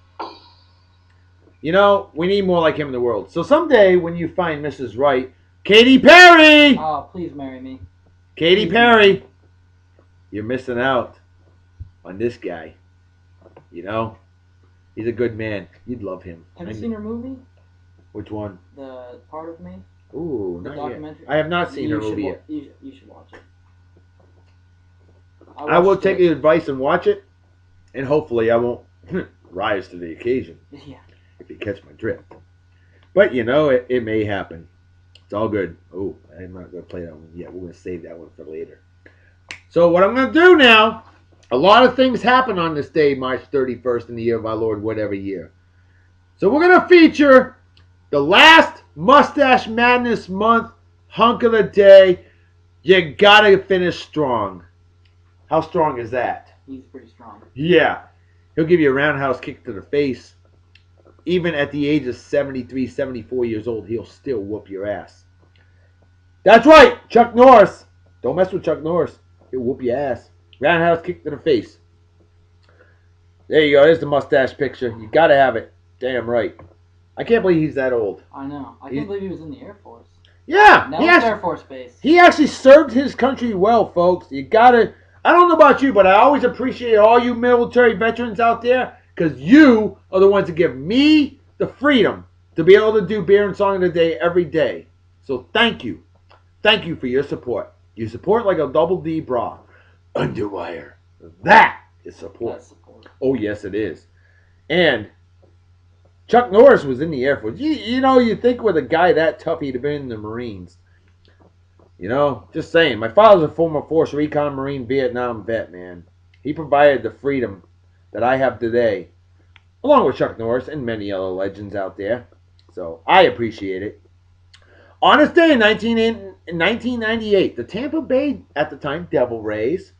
you know, we need more like him in the world. So someday, when you find Mrs. Right, Katy Perry! Oh, please marry me. Katy Perry, you're missing out on this guy. You know? He's a good man. You'd love him. Have you seen her movie? Which one? The Part of Me? Ooh, the not documentary? yet. I have not seen her movie yet. You should watch it. I will take your advice and watch it, and hopefully I won't rise to the occasion. Yeah. If you catch my drift. But, you know, it may happen. It's all good. Oh, I'm not going to play that one yet. We're going to save that one for later. So what I'm going to do now, a lot of things happen on this day, March 31st in the year of our Lord, whatever year. So we're going to feature the last Mustache Madness Month hunk of the day. You got to finish strong. How strong is that? He's pretty strong. Yeah. He'll give you a roundhouse kick to the face. Even at the age of 73, 74 years old, he'll still whoop your ass. That's right, Chuck Norris. Don't mess with Chuck Norris. He'll whoop your ass. Roundhouse kick to the face. There you go. There's the mustache picture. You got to have it. Damn right. I can't believe he's that old. I know. I can't believe he was in the Air Force. Yeah. Nellis Air Force Base. He actually served his country well, folks. You got to... I don't know about you, but I always appreciate all you military veterans out there. Because you are the ones that give me the freedom to be able to do Beer and Song of the Day every day. So thank you. Thank you for your support. You support like a double D bra. Underwire. That is support. That's support. Oh, yes, it is. And Chuck Norris was in the Air Force. You know, you think with a guy that tough, he'd have been in the Marines. You know, just saying. My father's a former Force Recon Marine Vietnam vet, man. He provided the freedom that I have today, along with Chuck Norris and many other legends out there. So I appreciate it. On this day in 1998, the Tampa Bay, at the time, Devil Rays,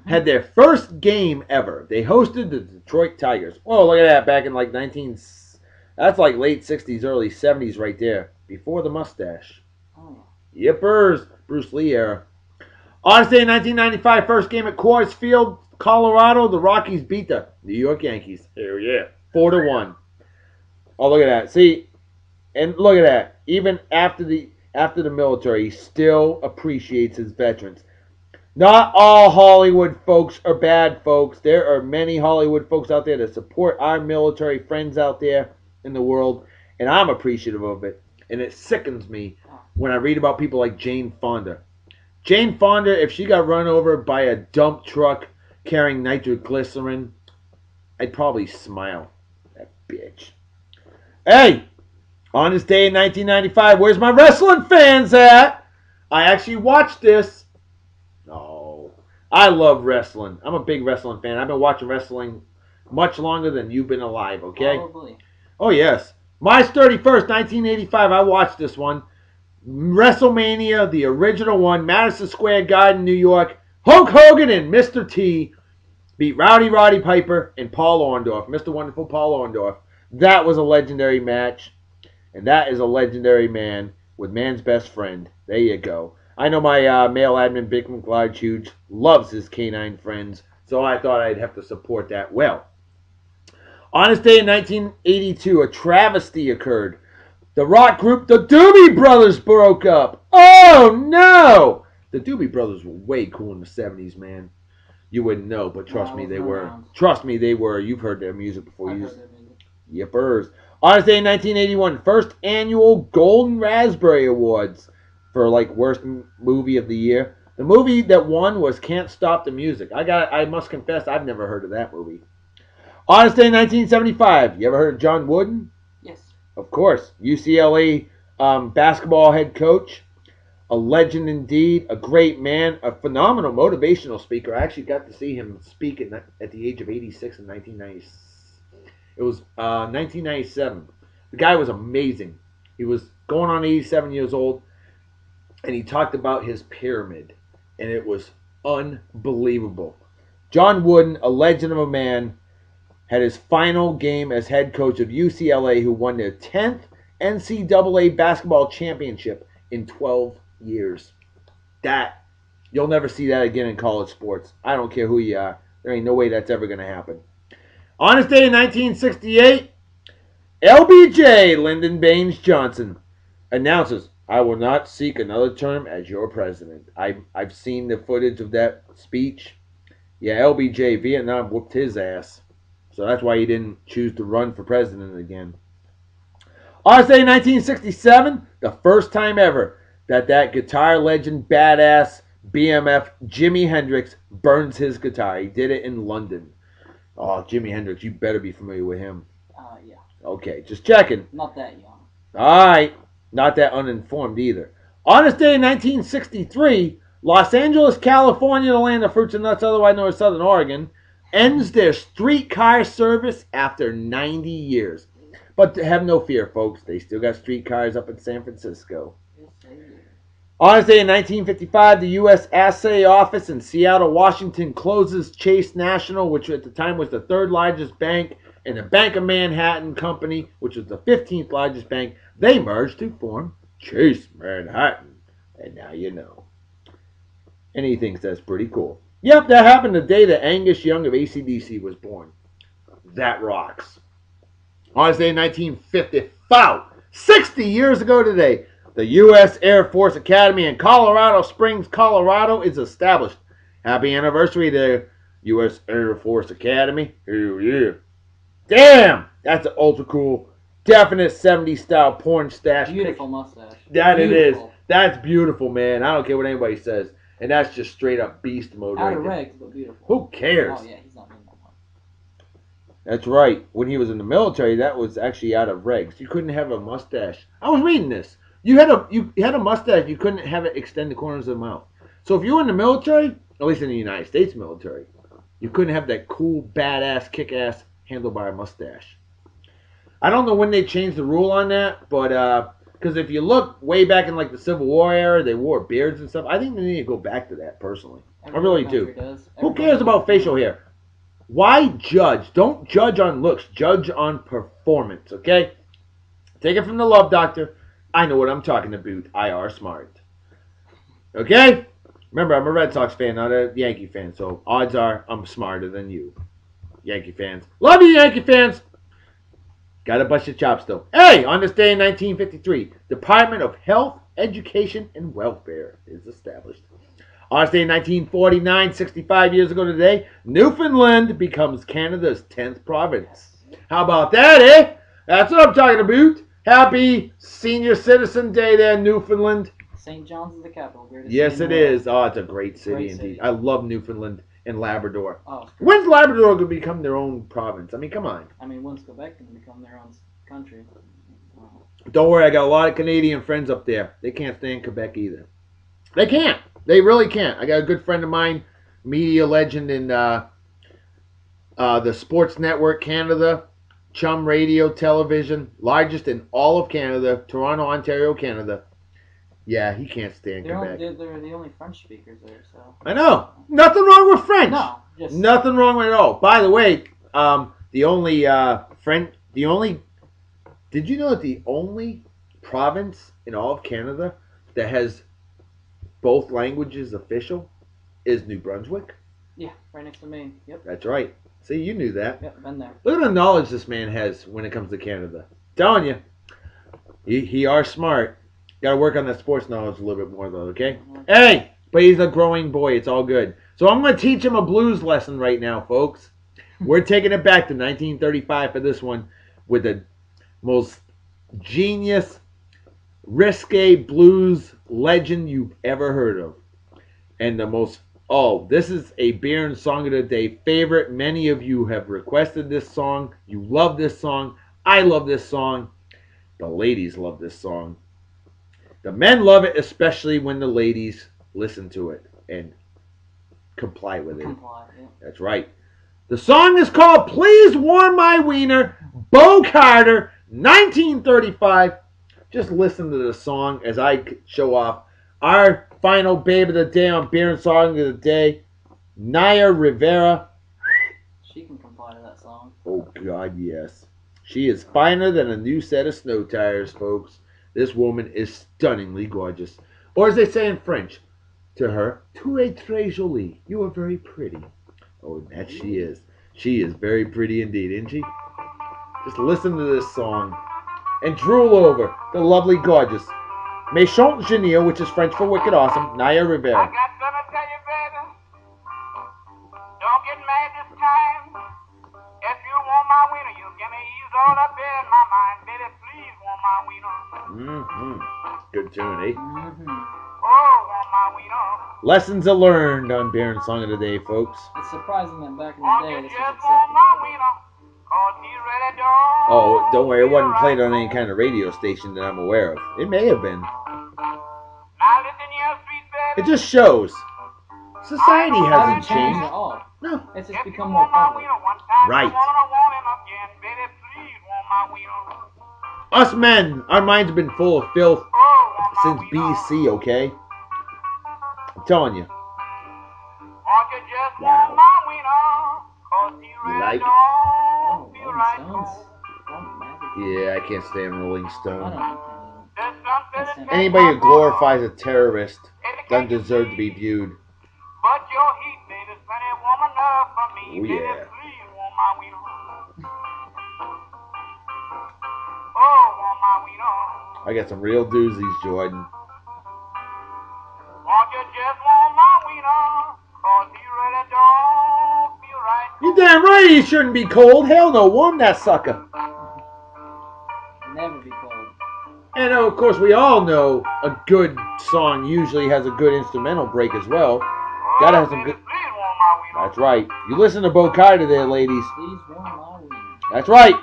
had their first game ever. They hosted the Detroit Tigers. Oh, look at that, back in like that's like late 60s, early 70s right there, before the mustache. Oh. Yippers, Bruce Lee era. On this day in 1995, first game at Coors Field, Colorado, the Rockies beat the New York Yankees. Hell yeah. 4-1. Oh, look at that. See, and look at that. Even after after the military, he still appreciates his veterans. Not all Hollywood folks are bad folks. There are many Hollywood folks out there that support our military friends out there in the world, and I'm appreciative of it. And it sickens me when I read about people like Jane Fonda. Jane Fonda, if she got run over by a dump truck carrying nitroglycerin, I'd probably smile. That bitch. Hey! On this day in 1995, where's my wrestling fans at? I actually watched this. Oh, I love wrestling. I'm a big wrestling fan. I've been watching wrestling much longer than you've been alive, okay? Probably. Oh, yes. March 31st, 1985, I watched this one. WrestleMania, the original one, Madison Square Garden, New York. Hulk Hogan and Mr. T beat Rowdy Roddy Piper and Paul Orndorff, Mr. Wonderful Paul Orndorff. That was a legendary match. And that is a legendary man with man's best friend. There you go. I know my male admin, Vic McLeod Huge, loves his canine friends, so I thought I'd have to support that. Well, on this day in 1982, a travesty occurred. The rock group, the Doobie Brothers, broke up. Oh, no! The Doobie Brothers were way cool in the 70s, man. You wouldn't know, but trust me, they were. Around. Trust me, they were. You've heard their music before. I've heard their music. Yippers. On this day in 1981, first annual Golden Raspberry Awards for like worst movie of the year. The movie that won was Can't Stop the Music. I must confess, I've never heard of that movie. On this day in 1975, you ever heard of John Wooden? Yes. Of course. UCLA basketball head coach. A legend indeed. A great man. A phenomenal motivational speaker. I actually got to see him speak at the age of 86 in 1996. It was 1997. The guy was amazing. He was going on 87 years old, and he talked about his pyramid, and it was unbelievable. John Wooden, a legend of a man, had his final game as head coach of UCLA, who won their 10th NCAA basketball championship in 12 years. That, you'll never see that again in college sports. I don't care who you are. There ain't no way that's ever going to happen. On this day in 1968, LBJ, Lyndon Baines Johnson, announces, I will not seek another term as your president. I've seen the footage of that speech. Yeah, LBJ, Vietnam whooped his ass. So that's why he didn't choose to run for president again. On this day in 1967, the first time ever that guitar legend, badass, BMF, Jimi Hendrix burns his guitar. He did it in London. Oh, Jimi Hendrix, you better be familiar with him. Yeah. Okay, just checking. Not that young. All right. Not that uninformed either. On this day in 1963, Los Angeles, California, the land of fruits and nuts, otherwise known as Southern Oregon, ends their streetcar service after 90 years. But have no fear, folks. They still got streetcars up in San Francisco. On this day in 1955, the U.S. Assay Office in Seattle, Washington, closes Chase National, which at the time was the third largest bank, and the Bank of Manhattan Company, which was the 15th largest bank. They merged to form Chase Manhattan. And now you know. And he thinks that's pretty cool. Yep, that happened the day that Angus Young of AC/DC was born. That rocks. On this day in 1955, 60 years ago today, the U.S. Air Force Academy in Colorado Springs, Colorado is established. Happy anniversary to U.S. Air Force Academy. Hell yeah. Damn! That's an ultra cool, definite 70s style porn stash. Beautiful mustache. That beautiful. It is. That's beautiful, man. I don't care what anybody says. And that's just straight up beast mode out right of there. regs, but beautiful. Who cares? Oh, yeah, he's not in that one. That's right. When he was in the military, that was actually out of regs. You couldn't have a mustache. I was reading this. You had a mustache. You couldn't have it extend the corners of the mouth. So if you were in the military, at least in the United States military, you couldn't have that cool, badass, kick-ass handlebar mustache. I don't know when they changed the rule on that, but because if you look way back in like the Civil War era, they wore beards and stuff. I think they need to go back to that personally. I really do. Who cares about facial hair? Why judge? Don't judge on looks. Judge on performance, okay? Take it from the love doctor. I know what I'm talking about. I are smart. Okay? Remember, I'm a Red Sox fan, not a Yankee fan. So odds are I'm smarter than you. Yankee fans. Love you, Yankee fans. Gotta bust your chops, though. Hey, on this day in 1953, Department of Health, Education, and Welfare is established. On this day in 1949, 65 years ago today, Newfoundland becomes Canada's 10th province. How about that, eh? That's what I'm talking about. Happy Senior Citizen Day there, Newfoundland. St. John's is the capital. Yes, it is. Oh, it's a great city Great indeed. city. I love Newfoundland and Labrador. Oh, When's Labrador going to become their own province? I mean, come on. I mean, when's Quebec going to become their own country? Wow. Don't worry, I got a lot of Canadian friends up there. They can't stand Quebec either. They can't. They really can't. I got a good friend of mine, media legend in the Sports Network Canada, Chum Radio Television, largest in all of Canada, Toronto, Ontario, Canada. Yeah, he can't stand Quebec. They're the only French speakers there, so. I know. Nothing wrong with French. No, just Nothing wrong with it at all. By the way, did you know that the only province in all of Canada that has both languages official is New Brunswick? Yeah, right next to Maine. Yep. That's right. See, you knew that. Yep, been there. Look at the knowledge this man has when it comes to Canada. Telling you, he are smart. Got to work on that sports knowledge a little bit more, though, okay? Hey, but he's a growing boy. It's all good. So I'm going to teach him a blues lesson right now, folks. We're taking it back to 1935 for this one with the most genius, risque blues legend you've ever heard of. And the most, this is a beer and song of the day favorite. Many of you have requested this song. You love this song. I love this song. The ladies love this song. The men love it, especially when the ladies listen to it and comply with it. Yeah. That's right. The song is called Please Warm My Wiener, Bo Carter, 1935. Just listen to the song as I show off our final babe of the day on Beer and Song of the Day, Naya Rivera. She can comply to that song. Oh, God, yes. She is finer than a new set of snow tires, folks. This woman is stunningly gorgeous. Or as they say in French, to her, tu es très jolie. You are very pretty. Oh, that she is. She is very pretty indeed, isn't she? Just listen to this song and drool over the lovely, gorgeous Méchante Génial, which is French for wicked awesome, Naya Rivera. I got something to tell you, baby. Don't get mad this time. If you want my wiener, you give me ease all up in my mind. Baby, please want my wiener. Good tune, eh? Oh, want my wiener. Lessons are learned on Beer and Song of the Day, folks. It's surprising that back in the Won't day you this just was want my acceptable. wiener? 'Cause he really don't. Oh, don't worry, it wasn't feel played right. on any kind of radio station that I'm aware of. It may have been. Now listen here, sweet baby. It just shows. Society It hasn't hasn't changed changed. at all. No. It's just If you become more want my public. wiener one time, Right. you want him again. Baby, please want my wiener. Us men, our minds have been full of filth Oh, want my since wiener. BC, okay? I'm telling you. Won't you just want my wiener? 'Cause he really like it? don't Oh, feel Rolling right. Stones. Front Maggie. Yeah, I can't stand Rolling I Stone. don't know. There's something that Anybody who takes my glorifies a terrorist heart. doesn't deserve to be viewed. But your heat, baby's plenty warm enough for me. Oh, Baby, yeah. please want my wiener. Oh, want my wiener. I got some real doozies, Jordan. Won't you just want my wiener? 'Cause he really don't feel right. You damn right he shouldn't be cold. Hell no, warm that sucker. Never be cold. And of course, we all know a good song usually has a good instrumental break as well. Gotta have some Baby, good. please want my wiener. That's right. You listen to Bo Carter there, ladies. Please warm my wiener. That's right.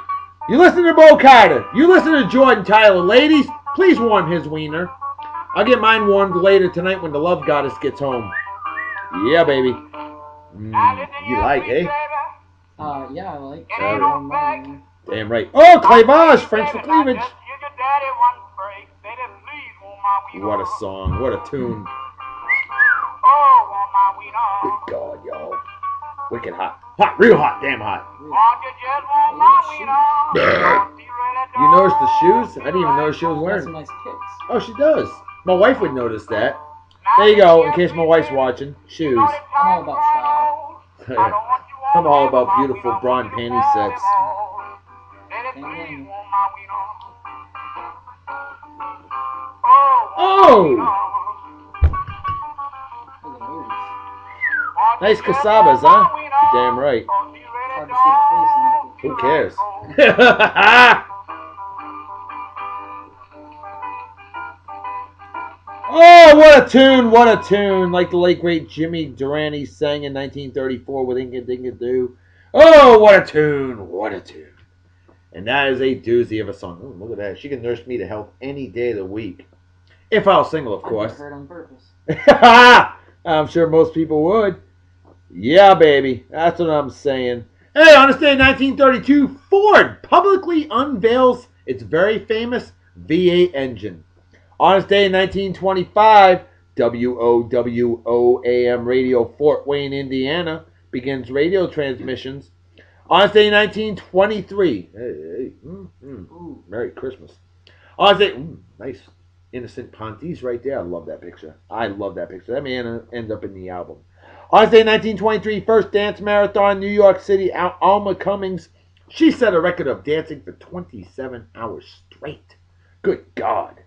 You listen to Bo Carter. You listen to Jordan Tyler. Ladies, please warm his wiener. I'll get mine warmed later tonight when the love goddess gets home. Yeah, baby. Now listen You here, like, sweet eh? Yeah, baby. I like It ain't warm no my fact. wiener. Damn right. Oh, cleavage, French for cleavage. Just give your daddy one break. Baby, please want my wiener. What a song. What a tune. Oh, want my wiener. Good God, y'all. Wicked hot. Hot, real hot, damn hot. Won't you just want my wiener? Yeah. 'Cause he really You noticed the don't shoes? I didn't even feel notice she was Got wearing some them. nice kicks. Oh, she does. My wife would notice that. right. There you go, in case my wife's watching. Shoes. I'm all about style. I'm all about beautiful brawn panty sets. please warm my wiener. Oh! Nice casabas, huh? Damn right. Hard to see the face in Who cares? Oh, what a tune, what a tune. Like the late great Jimmy Durante sang in 1934 with Inga Dinga Doo. Oh, what a tune, what a tune. And that is a doozy of a song. Ooh, look at that. She can nurse me to health any day of the week. If I was single, of course. I heard on purpose. I'm sure most people would. Yeah, baby. That's what I'm saying. Hey, on this day in 1932, Ford publicly unveils its very famous V8 engine. On this day in 1925, WOWO-AM Radio Fort Wayne, Indiana begins radio transmissions. On this day in 1923, Merry Christmas. On this day, nice innocent Pontes right there. I love that picture. I love that picture. That may end up in the album. On this day in 1923, first dance marathon, New York City, Alma Cummings. She set a record of dancing for 27 hours straight. Good God.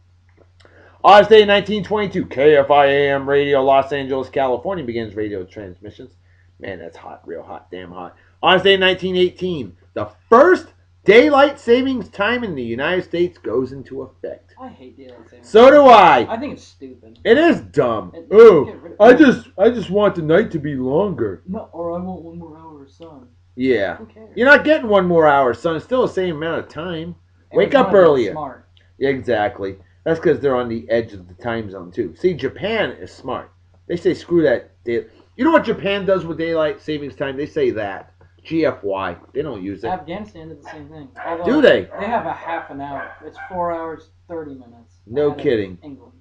On this day in 1922, KFI-AM Radio, Los Angeles, California begins radio transmissions. Man, that's hot, real hot, damn hot. On this day in 1918, the first daylight savings time in the United States goes into effect. I hate daylight savings. So do I. I think it's stupid. It is dumb. Oh, I just want the night to be longer. No, or I want 1 more hour of sun. Yeah. Who cares? You're not getting 1 more hour, son. It's still the same amount of time. Wake up Everyone's earlier. Smart. Yeah, exactly. That's because they're on the edge of the time zone, too. See, Japan is smart. They say, screw that. You know what Japan does with daylight savings time? They say that. GFY. They don't use it. Afghanistan did the same thing. Although Do they? They have a half an hour. It's 4 hours, 30 minutes. No kidding. England.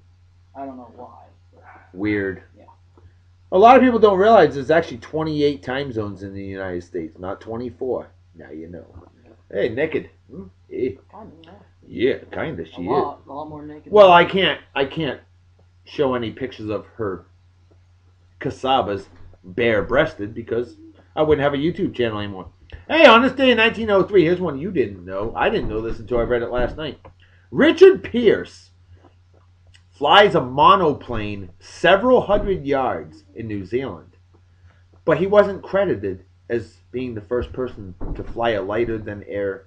I don't know why. Weird. Yeah. A lot of people don't realize there's actually 28 time zones in the United States, not 24. Now you know. Hey, naked. Hey. Kind of, yeah. Yeah, kind of. She is. A lot more naked. Well, I can't show any pictures of her casabas bare-breasted because I wouldn't have a YouTube channel anymore. Hey, on this day in 1903, here's one you didn't know. I didn't know this until I read it last night. Richard Pierce flies a monoplane several hundred yards in New Zealand, but he wasn't credited as being the first person to fly a lighter than air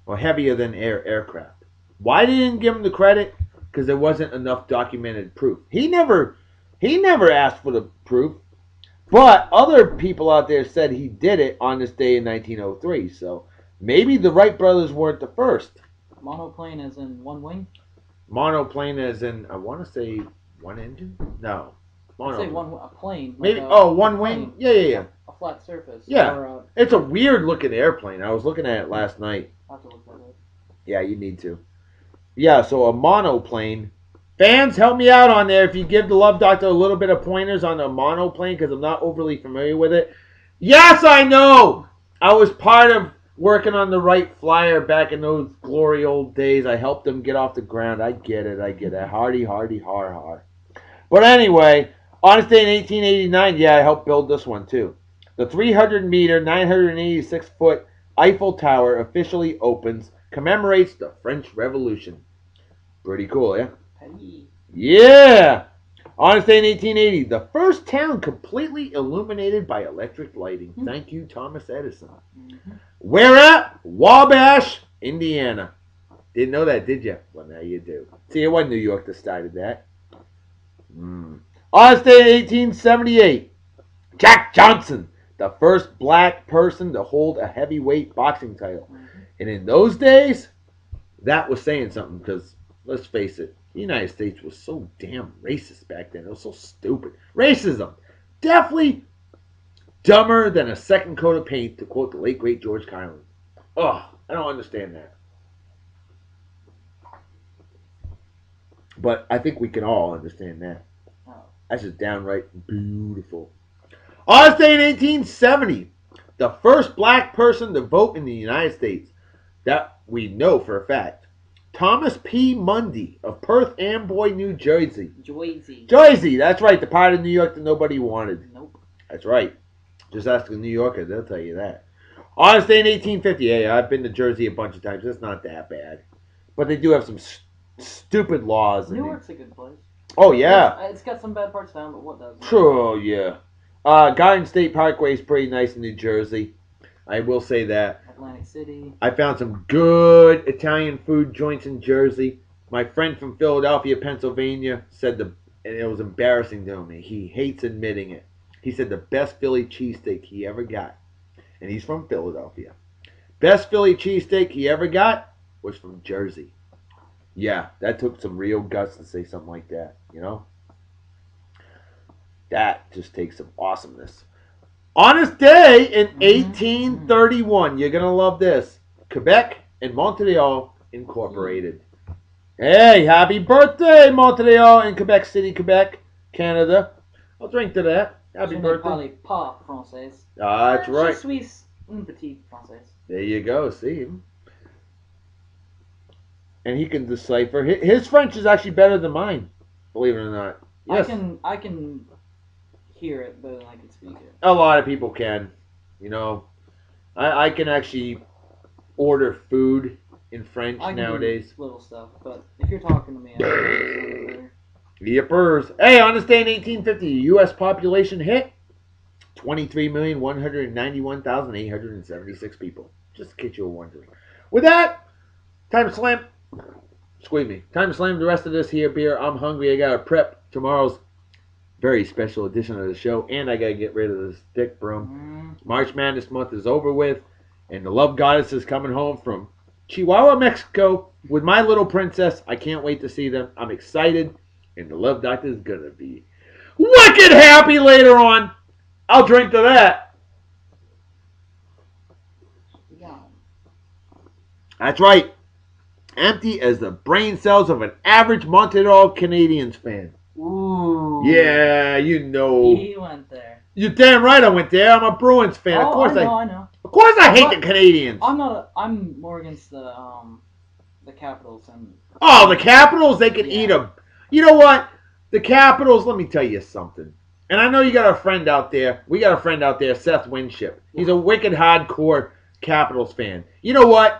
or heavier than air aircraft. Why they didn't give him the credit? Because there wasn't enough documented proof. He never asked for the proof, but other people out there said he did it on this day in 1903. So maybe the Wright brothers weren't the first. Monoplane as in one wing? Monoplane as in, I want to say one engine? No. I'd say a plane. Maybe, like one wing? Yeah. A flat surface. Yeah. Or It's a weird looking airplane. I was looking at it last night. I'll have to look that up. Yeah, you need to. Yeah, so a monoplane. Fans, help me out on there if you give the Love Doctor a little bit of pointers on the monoplane because I'm not overly familiar with it. Yes, I know! I was part of working on the Wright Flyer back in those glory old days. I helped them get off the ground. I get it. Hardy, har. But anyway, on this day in 1889, yeah, I helped build this one too. The 300-meter, 986-foot Eiffel Tower officially opens, commemorates the French Revolution. Pretty cool, yeah? Hey. Yeah! On this day in 1880, the first town completely illuminated by electric lighting. Thank you, Thomas Edison. Where at? Wabash, Indiana. Didn't know that, did you? Well, now you do. See, it wasn't New York that started that. On this day in 1878, Jack Johnson, the first black person to hold a heavyweight boxing title. And in those days, that was saying something because, let's face it, the United States was so damn racist back then. It was so stupid. Racism. Definitely dumber than a second coat of paint, to quote the late, great George Carlin. Ugh, I don't understand that. But I think we can all understand that. That's just downright beautiful. On this day in 1870, the first black person to vote in the United States, that we know for a fact, Thomas P. Mundy of Perth Amboy, New Jersey. Jersey, that's right, the part of New York that nobody wanted. Nope. That's right. Just ask a New Yorker, they'll tell you that. Honest Day in 1850. Hey, I've been to Jersey a bunch of times. It's not that bad. But they do have some stupid laws. Newark's a good place. Oh, yeah. It's got some bad parts down, but what doesn't? True, yeah. Garden State Parkway is pretty nice in New Jersey. I will say that. Atlantic City. I found some good Italian food joints in Jersey. My friend from Philadelphia, Pennsylvania, said and it was embarrassing to him. He hates admitting it. He said the best Philly cheesesteak he ever got, and he's from Philadelphia. Best Philly cheesesteak he ever got was from Jersey. Yeah, that took some real guts to say something like that, you know? That just takes some awesomeness. Honest Day in 1831. You're going to love this. Quebec and Montreal Incorporated. Hey, happy birthday, Montreal in Quebec City, Quebec, Canada. I'll drink to that. Happy birthday. Parlez pas français. That's right. Je suis un petit français. There you go. See him. And he can decipher. His French is actually better than mine, believe it or not. Yes. I can hear it better than I can speak it. A lot of people can. You know, I can actually order food in French nowadays. Do little stuff, but if you're talking to me, I can understand better. Yippers. Hey, on this day in 1850, U.S. population hit 23,191,876 people. Just in case you were wondering. With that, time to slam. Squeeze me. Time to slam the rest of this here beer. I'm hungry. I got to prep tomorrow's very special edition of the show, and I got to get rid of this dick broom. March Madness month is over with, and the Love Goddess is coming home from Chihuahua, Mexico with my little princess. I can't wait to see them. I'm excited, and the Love Doctor is going to be wicked happy later on. I'll drink to that. Yeah. That's right. Empty as the brain cells of an average Montreal Canadiens fan. Ooh. Yeah, you know. He went there. You're damn right I went there. I'm a Bruins fan. Oh, of course I know. Of course I hate the Canadians. I'm more against the Capitals and. Oh, the Capitals, they can eat them. You know what? The Capitals, let me tell you something. And I know you got a friend out there. We got a friend out there, Seth Winship. He's a wicked hardcore Capitals fan. You know what?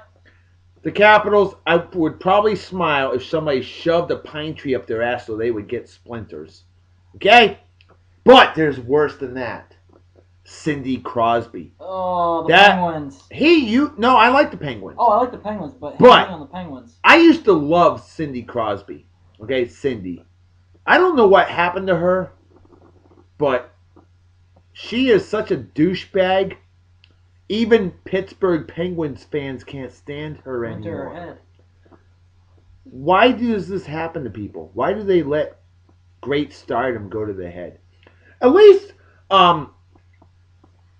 The Capitals, I would probably smile if somebody shoved a pine tree up their ass so they would get splinters. Okay? But there's worse than that. Cindy Crosby. Oh, the Penguins. No, I like the Penguins. Oh, I like the Penguins, but on the Penguins. I used to love Cindy Crosby. Okay, Cindy. I don't know what happened to her, but she is such a douchebag. Even Pittsburgh Penguins fans can't stand her anymore. Her head. Why does this happen to people? Why do they let great stardom go to their head? At least,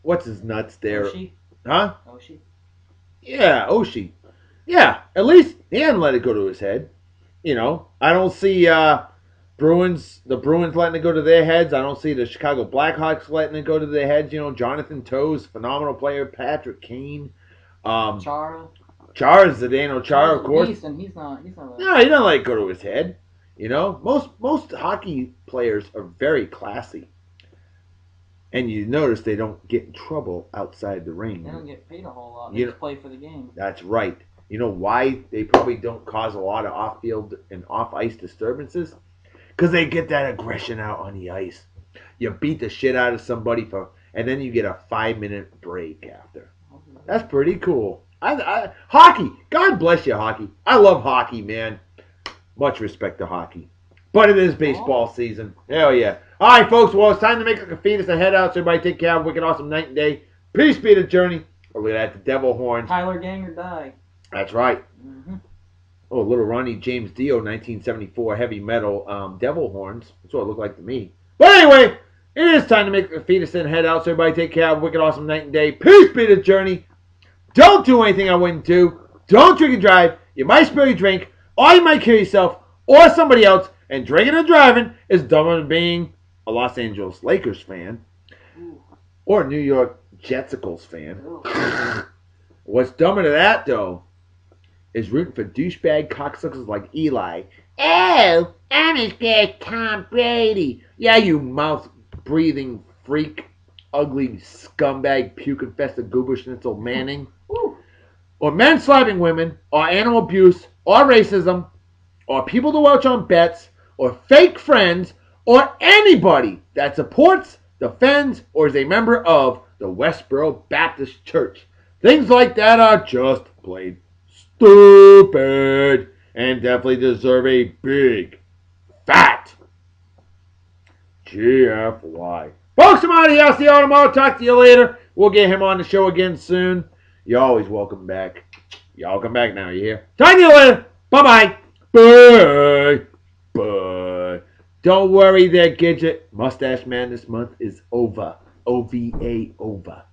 what's his nuts there? Oshie? Huh? Oshie? Yeah, Oshie. Yeah, at least he hadn't let it go to his head. You know, I don't see the Bruins letting it go to their heads. I don't see the Chicago Blackhawks letting it go to their heads. You know, Jonathan Toews, phenomenal player. Patrick Kane. Chara, Zdeno Chara, of course. He's not. No, he doesn't let it go to his head. You know, most hockey players are very classy. And you notice they don't get in trouble outside the ring. They don't get paid a whole lot. They just play for the game. That's right. You know why they probably don't cause a lot of off-field and off-ice disturbances? Because they get that aggression out on the ice. You beat the shit out of somebody and then you get a 5-minute break after. That's pretty cool. Hockey. God bless you, hockey. I love hockey, man. Much respect to hockey. But it is baseball season. Hell yeah. All right, folks. Well, it's time to make a fetus and head out. So everybody take care. Have a wicked awesome night and day. Peace be the journey. Or look at that, the devil horns. Tyler Gang or die. That's right. Mm-hmm. Oh, little Ronnie James Dio, 1974 heavy metal devil horns. That's what it looked like to me. But anyway, it is time to make a fetus and head out. So everybody take care. Have a wicked awesome night and day. Peace be the journey. Don't do anything I wouldn't do. Don't drink and drive. You might spill your drink, or you might kill yourself, or somebody else. And drinking and driving is dumber than being a Los Angeles Lakers fan or a New York Jetsicles fan. What's dumber than that, though, is rooting for douchebag cocksuckers like Eli. Oh, I'm as bad as Tom Brady. Yeah, you mouth-breathing freak. ugly scumbag puke-infested goober schnitzel Manning, or men slapping women, or animal abuse, or racism, or people to watch on bets, or fake friends, or anybody that supports, defends, or is a member of the Westboro Baptist Church. Things like that are just plain stupid and definitely deserve a big, fat GFY. Folks, I'm out of here. I'll see y'all tomorrow. Talk to you later. We'll get him on the show again soon. You're always welcome back. Y'all come back now, you hear? Talk to you later. Bye-bye. Bye. Bye. Don't worry there, Gidget. Mustache Madness Month is over. OVA over.